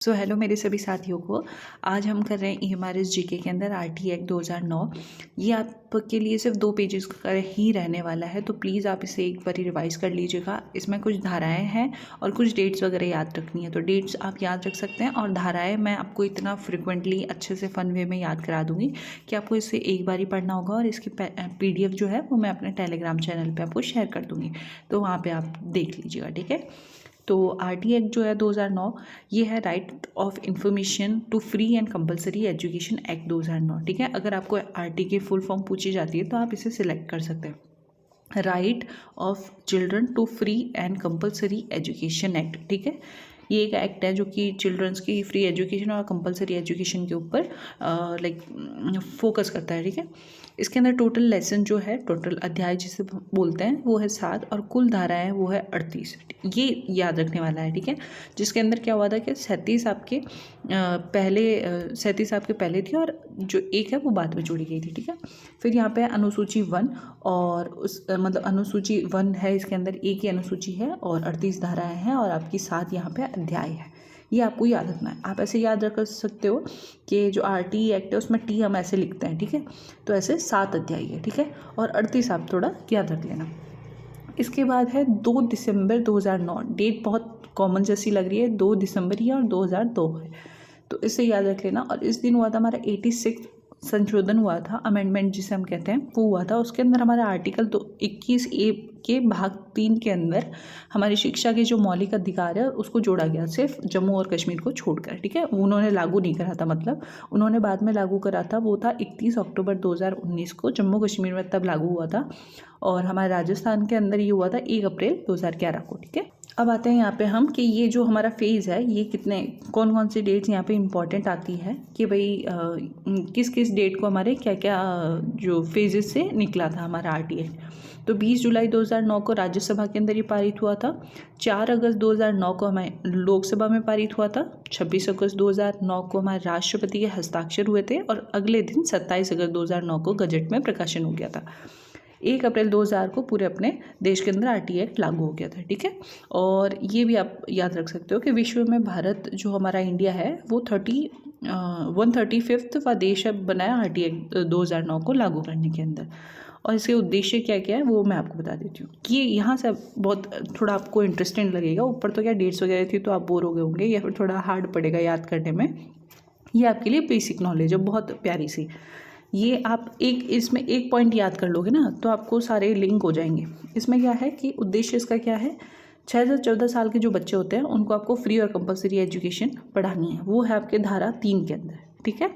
So hello मेरे सभी साथियों को। आज हम कर रहे हैं ईएमआरएस जीके के अंदर आरटी एक्ट 2009। ये आपके लिए सिर्फ 2 पेजेस का ही रहने वाला है, तो प्लीज़ आप इसे एक बार रिवाइज कर लीजिएगा। इसमें कुछ धाराएं हैं और कुछ डेट्स वगैरह याद रखनी है, तो डेट्स आप याद रख सकते हैं और धाराएं मैं आपको इतना फ्रिक्वेंटली अच्छे से फन वे में याद करा दूँगी कि आपको इसे एक बार ही पढ़ना होगा। और इसकी PDF जो है वो मैं अपने टेलीग्राम चैनल पर आपको शेयर कर दूँगी, तो वहाँ पर आप देख लीजिएगा, ठीक है। तो आरटी एक्ट जो है 2009, ये है right of information to free and compulsory education act 2009, ठीक है। अगर आपको आरटी की फुल फॉर्म पूछी जाती है तो आप इसे सिलेक्ट कर सकते हैं। Right of children to free and compulsory education act, ठीक है। ये एक एक्ट है जो कि चिल्ड्रंस की फ्री एजुकेशन और कंपलसरी एजुकेशन के ऊपर फोकस करता है, ठीक है। इसके अंदर टोटल लेसन जो है, टोटल अध्याय जिसे बोलते हैं, वो है 7 और कुल धाराएं वो है 38। ये याद रखने वाला है, ठीक है। जिसके अंदर क्या हुआ था कि 37 आपके पहले थी और जो एक है वो बाद में जोड़ी गई थी, ठीक है। फिर यहाँ पे अनुसूची 1 और अनुसूची 1 है, इसके अंदर एक ही अनुसूची है और 38 धाराएं हैं और आपकी 7 यहाँ पे अध्याय है। ये आपको याद रखना है। आप ऐसे याद रख सकते हो कि जो आरटी एक्ट है उसमें टी हम ऐसे लिखते हैं, ठीक है। तो ऐसे 7 अध्याय है, ठीक है, और 38 आप थोड़ा याद रख लेना। इसके बाद है 2 दिसंबर 2009। डेट बहुत कॉमन जैसी लग रही है, 2 दिसंबर ही है और 2002 है, तो इसे याद रख लेना। और इस दिन हुआ था हमारा 86 संशोधन हुआ था, अमेंडमेंट जिसे हम कहते हैं, वो हुआ था। उसके अंदर हमारा आर्टिकल 21A के भाग 3 के अंदर हमारी शिक्षा के जो मौलिक अधिकार है उसको जोड़ा गया, सिर्फ जम्मू और कश्मीर को छोड़कर, ठीक है। उन्होंने लागू नहीं करा था, मतलब उन्होंने बाद में लागू करा था, वो था 31 अक्टूबर 2019 को जम्मू कश्मीर में तब लागू हुआ था। और हमारे राजस्थान के अंदर ये हुआ था 1 अप्रैल 2011 को, ठीक है। अब आते हैं यहाँ पे हम कि ये जो हमारा फेज़ है, ये कौन कौन सी डेट्स यहाँ पे इंपॉर्टेंट आती है कि भाई किस किस डेट को हमारे क्या क्या जो फेजेस से निकला था हमारा आरटी एक्ट। तो 20 जुलाई 2009 को राज्यसभा के अंदर ये पारित हुआ था। 4 अगस्त 2009 को हमारे लोकसभा में पारित हुआ था। 26 अगस्त 2009 को हमारे राष्ट्रपति के हस्ताक्षर हुए थे और अगले दिन 27 अगस्त 2009 को गजट में प्रकाशन हो गया था। 1 अप्रैल 2000 को पूरे अपने देश के अंदर आरटी एक्ट लागू हो गया था, ठीक है। और ये भी आप याद रख सकते हो कि विश्व में भारत जो हमारा इंडिया है वो 135वां देश अब बनाया आरटी एक्ट 2009 को लागू करने के अंदर। और इसके उद्देश्य क्या क्या है वो मैं आपको बता देती हूँ। ये यहाँ से बहुत थोड़ा आपको इंटरेस्टिंग लगेगा। ऊपर तो क्या डेट्स वगैरह थी तो आप बोर हो गए होंगे या फिर थोड़ा हार्ड पड़ेगा याद करने में। ये आपके लिए बेसिक नॉलेज है, बहुत प्यारी सी। ये आप इसमें एक पॉइंट याद कर लोगे ना तो आपको सारे लिंक हो जाएंगे। इसमें क्या है कि उद्देश्य इसका क्या है, 6 से 14 साल के जो बच्चे होते हैं उनको आपको फ्री और कंपलसरी एजुकेशन पढ़ानी है, वो है आपके धारा 3 के अंदर, ठीक है।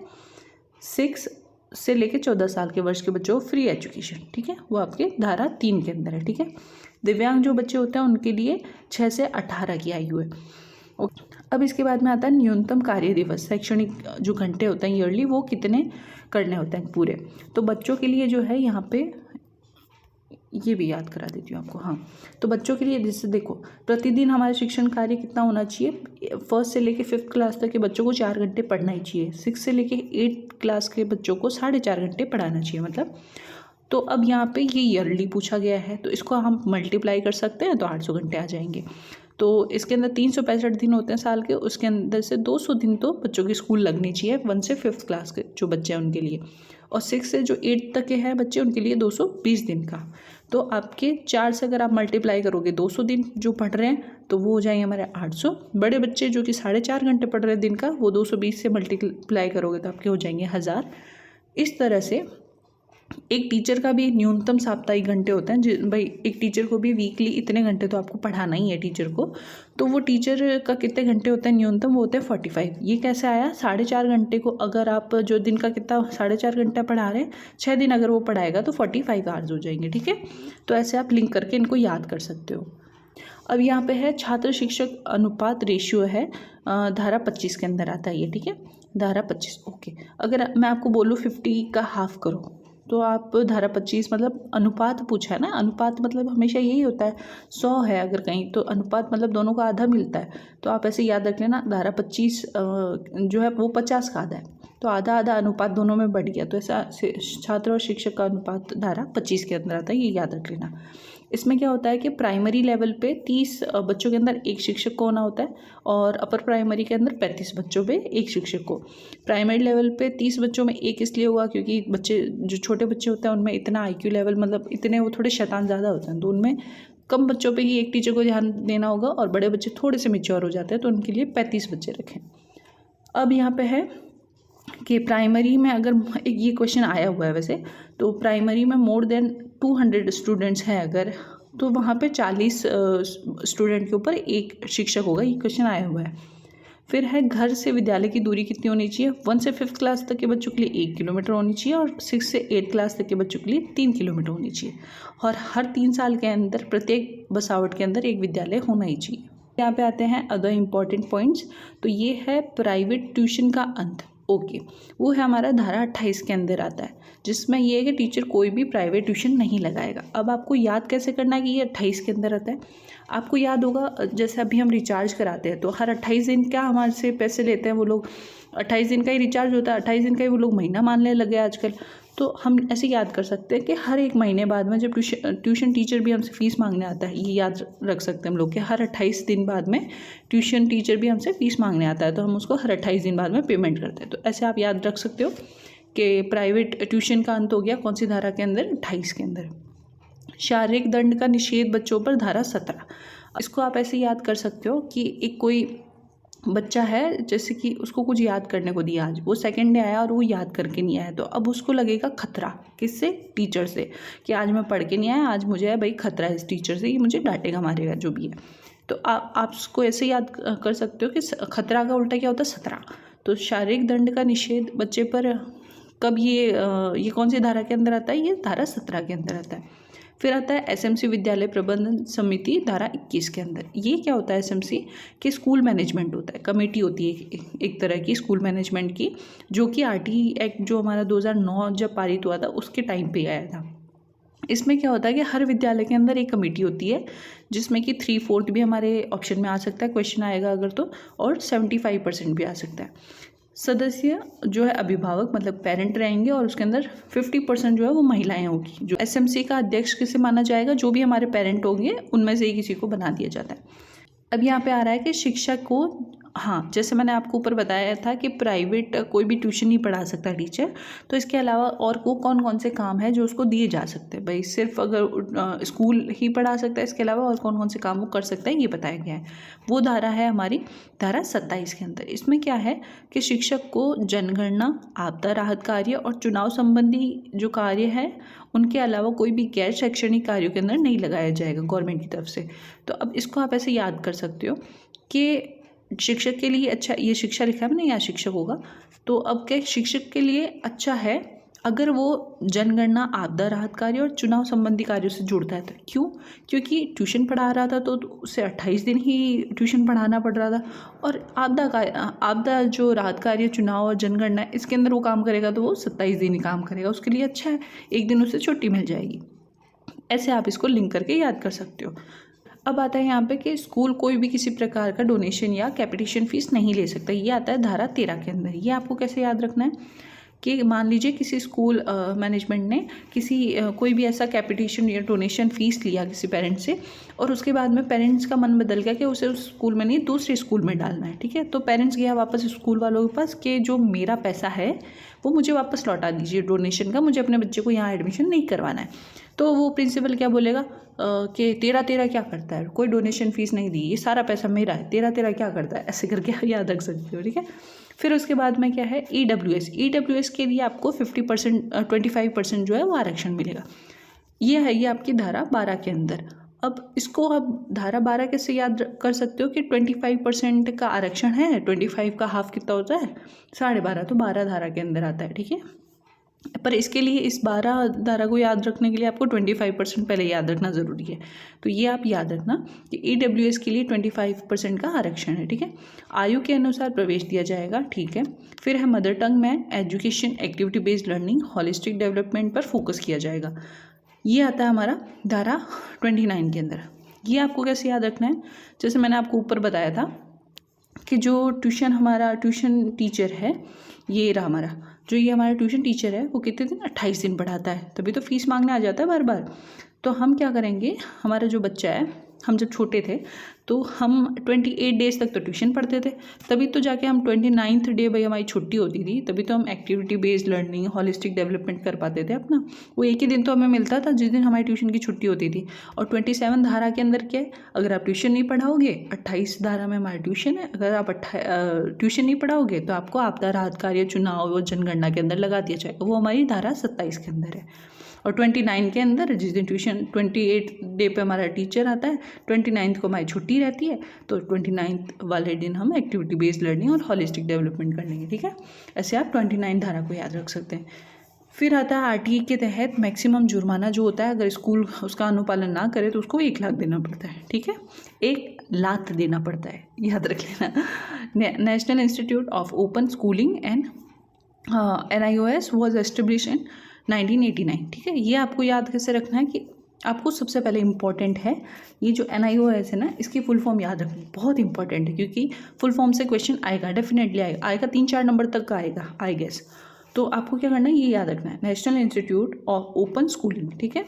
6 से लेके 14 साल के वर्ष के बच्चों को फ्री एजुकेशन, ठीक है, वो आपके धारा 3 के अंदर है, ठीक है। दिव्यांग जो बच्चे होते हैं उनके लिए 6 से 18 की आयु है। अब इसके बाद में आता है न्यूनतम कार्य दिवस, शैक्षणिक जो घंटे होते हैं ईयरली, वो कितने करने होते हैं पूरे। तो बच्चों के लिए जो है यहाँ पे ये भी याद करा देती हूँ आपको। हाँ, तो बच्चों के लिए जैसे देखो, प्रतिदिन हमारा शिक्षण कार्य कितना होना चाहिए, 1st से लेके 5th क्लास तक के बच्चों को 4 घंटे पढ़ना ही चाहिए। 6 से लेके 8th क्लास के बच्चों को 4.5 घंटे पढ़ाना चाहिए, मतलब। तो अब यहाँ पे ये ईयरली पूछा गया है तो इसको हम मल्टीप्लाई कर सकते हैं तो 800 घंटे आ जाएंगे। तो इसके अंदर 365 दिन होते हैं साल के, उसके अंदर से 200 दिन तो बच्चों की स्कूल लगनी चाहिए 1 से 5th क्लास के जो बच्चे हैं उनके लिए, और 6 से जो 8 तक के हैं बच्चे उनके लिए 220 दिन का। तो आपके 4 से अगर आप मल्टीप्लाई करोगे 200 दिन जो पढ़ रहे हैं तो वो हो जाएंगे हमारे 800। बड़े बच्चे जो कि 4.5 घंटे पढ़ रहे हैं दिन का, वो 220 से मल्टीप्लाई करोगे तो आपके हो जाएंगे 1000। इस तरह से एक टीचर का भी न्यूनतम साप्ताहिक घंटे होते हैं। भाई एक टीचर को भी वीकली इतने घंटे तो आपको पढ़ाना ही है टीचर को, तो वो टीचर का कितने घंटे होते हैं न्यूनतम, वो होते हैं 45। ये कैसे आया, 4.5 घंटे को अगर आप जो दिन का कितना 4.5 घंटा पढ़ा रहे हैं, 6 दिन अगर वो पढ़ाएगा तो 45 आवर्स हो जाएंगे, ठीक है। तो ऐसे आप लिंक करके इनको याद कर सकते हो। अब यहाँ पे है छात्र शिक्षक अनुपात रेशियो है, धारा 25 के अंदर आता है ये, ठीक है, धारा 25। ओके, अगर मैं आपको बोलूँ 50 का हाफ करो तो आप धारा 25, मतलब अनुपात पूछा है ना, अनुपात मतलब हमेशा यही होता है, 100 है अगर कहीं तो अनुपात मतलब दोनों का आधा मिलता है। तो आप ऐसे याद रख लेना, धारा 25 जो है वो 50 का आधा है, तो आधा आधा अनुपात दोनों में बढ़ गया, तो ऐसा छात्र और शिक्षक का अनुपात धारा 25 के अंदर आता है, ये याद रख लेना। इसमें क्या होता है कि प्राइमरी लेवल पे 30 बच्चों के अंदर एक शिक्षक को होना होता है और अपर प्राइमरी के अंदर 35 बच्चों पे एक शिक्षक को। प्राइमरी लेवल पे 30 बच्चों में एक इसलिए हुआ क्योंकि बच्चे जो छोटे बच्चे होते हैं उनमें इतना IQ लेवल मतलब इतने वो थोड़े शैतान ज़्यादा होते हैं, तो उनमें कम बच्चों पे ही एक टीचर को ध्यान देना होगा और बड़े बच्चे थोड़े से मैच्योर हो जाते हैं तो उनके लिए 35 बच्चे रखें। अब यहाँ पे है कि प्राइमरी में अगर एक ये क्वेश्चन आया हुआ है वैसे, तो प्राइमरी में मोर देन 200 स्टूडेंट्स हैं अगर, तो वहाँ पे 40 स्टूडेंट के ऊपर एक शिक्षक होगा, ये क्वेश्चन आया हुआ है। फिर है घर से विद्यालय की दूरी कितनी होनी चाहिए? 1 से 5th क्लास तक के बच्चों के लिए 1 किलोमीटर होनी चाहिए और 6 से 8 क्लास तक के बच्चों के लिए 3 किलोमीटर होनी चाहिए और हर 3 साल के अंदर प्रत्येक बसावट के अंदर एक विद्यालय होना ही चाहिए। यहाँ पे आते हैं अदर इम्पॉर्टेंट पॉइंट्स, तो ये है प्राइवेट ट्यूशन का अंत। ओके, वो है हमारा धारा 28 के अंदर आता है, जिसमें ये है कि टीचर कोई भी प्राइवेट ट्यूशन नहीं लगाएगा। अब आपको याद कैसे करना है कि ये 28 के अंदर आता है? आपको याद होगा जैसे अभी हम रिचार्ज कराते हैं तो हर 28 दिन क्या हमारे से पैसे लेते हैं वो लोग, 28 दिन का ही रिचार्ज होता है, 28 दिन का ही वो लोग महीना मानने लगे आजकल। तो हम ऐसे याद कर सकते हैं कि हर एक महीने बाद में जब ट्यूशन टीचर भी हमसे फ़ीस मांगने आता है, ये याद रख सकते हैं हम लोग कि हर 28 दिन बाद में ट्यूशन टीचर भी हमसे फ़ीस मांगने आता है तो हम उसको हर 28 दिन बाद में पेमेंट करते हैं। तो ऐसे आप याद रख सकते हो कि प्राइवेट ट्यूशन का अंत हो गया कौन सी धारा के अंदर? 28 के अंदर। शारीरिक दंड का निषेध बच्चों पर धारा 17। इसको आप ऐसे याद कर सकते हो कि एक कोई बच्चा है जैसे कि उसको कुछ याद करने को दिया, आज वो सेकंड डे आया और वो याद करके नहीं आया, तो अब उसको लगेगा खतरा, किससे? टीचर से, कि आज मैं पढ़ के नहीं आया, आज मुझे है भाई खतरा है इस टीचर से, ये मुझे डांटेगा मारेगा जो भी है। तो आप उसको ऐसे याद कर सकते हो कि खतरा का उल्टा क्या होता है? 17। तो शारीरिक दंड का निषेध बच्चे पर कब ये कौन सी धारा के अंदर आता है? ये धारा 17 के अंदर आता है। फिर आता है SMC विद्यालय प्रबंधन समिति धारा 21 के अंदर। ये क्या होता है SMC? कि स्कूल मैनेजमेंट होता है, कमेटी होती है एक तरह की स्कूल मैनेजमेंट की, जो कि RT एक्ट जो हमारा 2009 जब पारित हुआ था उसके टाइम पे आया था। इसमें क्या होता है कि हर विद्यालय के अंदर एक कमेटी होती है जिसमें कि 3/4 भी हमारे ऑप्शन में आ सकता है, क्वेश्चन आएगा अगर तो, और 75% भी आ सकता है। सदस्य जो है अभिभावक मतलब पेरेंट रहेंगे और उसके अंदर 50% जो है वो महिलाएं होगी। जो SMC का अध्यक्ष किसे माना जाएगा? जो भी हमारे पेरेंट होंगे उनमें से ही किसी को बना दिया जाता है। अब यहाँ पे आ रहा है कि शिक्षक को, हाँ जैसे मैंने आपको ऊपर बताया था कि प्राइवेट कोई भी ट्यूशन नहीं पढ़ा सकता टीचर, तो इसके अलावा और वो कौन कौन से काम है जो उसको दिए जा सकते हैं? भाई सिर्फ अगर स्कूल ही पढ़ा सकता है, इसके अलावा और कौन कौन से काम वो कर सकता है ये बताया गया है। वो धारा है हमारी धारा 27 के अंदर। इसमें क्या है कि शिक्षक को जनगणना, आपदा राहत कार्य और चुनाव संबंधी जो कार्य है उनके अलावा कोई भी गैर शैक्षणिक कार्यों के अंदर नहीं लगाया जाएगा गवर्नमेंट की तरफ से। तो अब इसको आप ऐसे याद कर सकते हो कि शिक्षक के लिए अच्छा, ये शिक्षा लिखा है मैंने, यहाँ शिक्षक होगा, तो अब क्या शिक्षक के लिए अच्छा है अगर वो जनगणना, आपदा राहत कार्य और चुनाव संबंधी कार्यों से जुड़ता है। तो क्यों? क्योंकि ट्यूशन पढ़ा रहा था तो उसे 28 दिन ही ट्यूशन पढ़ाना पड़ रहा था, और आपदा जो राहत कार्य, चुनाव और जनगणना इसके अंदर वो काम करेगा तो वो 27 दिन ही काम करेगा, उसके लिए अच्छा है, एक दिन उसे छुट्टी मिल जाएगी। ऐसे आप इसको लिंक करके याद कर सकते हो। अब आता है यहाँ पे कि स्कूल कोई भी किसी प्रकार का डोनेशन या कैपिटेशन फीस नहीं ले सकता, ये आता है धारा 13 के अंदर। ये आपको कैसे याद रखना है कि मान लीजिए किसी स्कूल मैनेजमेंट ने कोई भी ऐसा कैपिटेशन या डोनेशन फीस लिया किसी पेरेंट से, और उसके बाद में पेरेंट्स का मन बदल गया कि उसे उस स्कूल में नहीं दूसरे स्कूल में डालना है, ठीक है, तो पेरेंट्स गया वापस स्कूल वालों के पास कि जो मेरा पैसा है वो मुझे वापस लौटा दीजिए डोनेशन का, मुझे अपने बच्चे को यहाँ एडमिशन नहीं करवाना है। तो वो प्रिंसिपल क्या बोलेगा कि तेरा क्या करता है, कोई डोनेशन फीस नहीं दी, ये सारा पैसा मेरा है, तेरा क्या करता है, ऐसे करके याद रख सकते हो, ठीक है। फिर उसके बाद में क्या है, EWS के लिए आपको 25% जो है वो आरक्षण मिलेगा। ये है ये आपकी धारा 12 के अंदर। अब इसको आप धारा 12 कैसे याद कर सकते हो कि 25% का आरक्षण है, 25 का हाफ कितना होता है, 12.5, तो 12 धारा के अंदर आता है, ठीक है। पर इसके लिए इस 12 धारा को याद रखने के लिए आपको 25% पहले याद रखना ज़रूरी है। तो ये आप याद रखना कि EWS के लिए 25% का आरक्षण है, ठीक है। आयु के अनुसार प्रवेश दिया जाएगा, ठीक है। फिर है मदर टंग में education, activity based learning, holistic development पर फोकस किया जाएगा। ये आता है हमारा धारा 29 के अंदर। ये आपको कैसे याद रखना है, जैसे मैंने आपको ऊपर बताया था कि जो ट्यूशन टीचर है, ये रहा हमारा ट्यूशन टीचर है, वो कितने दिन, 28 दिन पढ़ाता है, तभी तो फीस मांगने आ जाता है बार बार। तो हम क्या करेंगे, हमारा जो बच्चा है, हम जब छोटे थे तो हम 28 डेज़ तक तो ट्यूशन पढ़ते थे, तभी तो जाके हम 29th डे भाई हमारी छुट्टी होती थी, तभी तो हम activity based learning, holistic development कर पाते थे अपना। वो एक ही दिन तो हमें मिलता था जिस दिन हमारी ट्यूशन की छुट्टी होती थी। और 27 धारा के अंदर क्या है, अगर आप ट्यूशन नहीं पढ़ाओगे, 28 धारा में हमारा ट्यूशन है, अगर आप ट्यूशन नहीं पढ़ाओगे तो आपको आपदा राहत कार्य, चुनाव और जनगणना के अंदर लगा दिया जाएगा, वो हमारी धारा 27 के अंदर है। और 29 के अंदर जिस दिन ट्यूशन 28 डे पे हमारा टीचर आता है, 29 को हमारी छुट्टी रहती है, तो 29 वाले दिन हम एक्टिविटी बेस्ड लर्निंग और हॉलिस्टिक डेवलपमेंट कर लेंगे। ठीक है, ऐसे आप 29 धारा को याद रख सकते हैं। फिर आता है आरटीई के तहत मैक्सिमम जुर्माना जो होता है, अगर स्कूल उसका अनुपालन ना करे तो उसको 1 लाख देना पड़ता है। ठीक है, 1 लाख देना पड़ता है, याद रख लेना। National institute of open schooling and NIOS was establish in 1989। ठीक है, ये आपको याद कैसे रखना है कि आपको सबसे पहले इम्पॉर्टेंट है ये जो NIOS है ना, इसकी फुल फॉर्म याद रखनी बहुत इंपॉर्टेंट है, क्योंकि फुल फॉर्म से क्वेश्चन आएगा, डेफिनेटली आएगा 3-4 नंबर तक का आएगा आई गेस। तो आपको क्या करना है, ये याद रखना है, national institute of open schooling. ठीक है,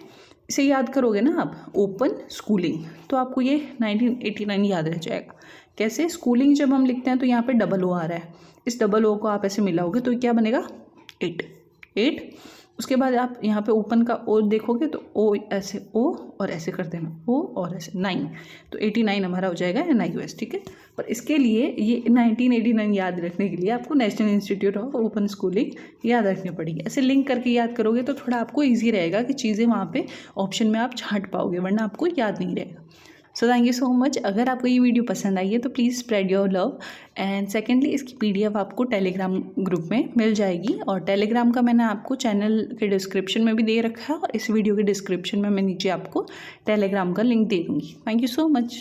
इसे याद करोगे ना आप, ओपन स्कूलिंग, तो आपको ये 1989 याद रह जाएगा। कैसे, स्कूलिंग जब हम लिखते हैं तो यहाँ पे डबल ओ आ रहा है, इस डबल ओ को आप ऐसे मिलाओगे तो क्या बनेगा 8। उसके बाद आप यहाँ पे ओपन का ओ देखोगे तो ओ ऐसे, ओ और ऐसे कर देना, ओ और ऐसे 9, तो 89 हमारा हो जाएगा NIOS। ठीक है, पर इसके लिए ये 1989 याद रखने के लिए आपको national institute of open schooling याद रखनी पड़ेगी। ऐसे लिंक करके याद करोगे तो थोड़ा आपको ईजी रहेगा कि चीज़ें वहाँ पे ऑप्शन में आप छांट पाओगे, वरना आपको याद नहीं रहेगा। So thank you so much. अगर आपको ये वीडियो पसंद आई है तो please spread your love. And secondly, इसकी PDF आपको टेलीग्राम ग्रुप में मिल जाएगी, और टेलीग्राम का मैंने आपको चैनल के डिस्क्रिप्शन में भी दे रखा है, और इस वीडियो के डिस्क्रिप्शन में मैं नीचे आपको टेलीग्राम का लिंक दे दूँगी। Thank you so much.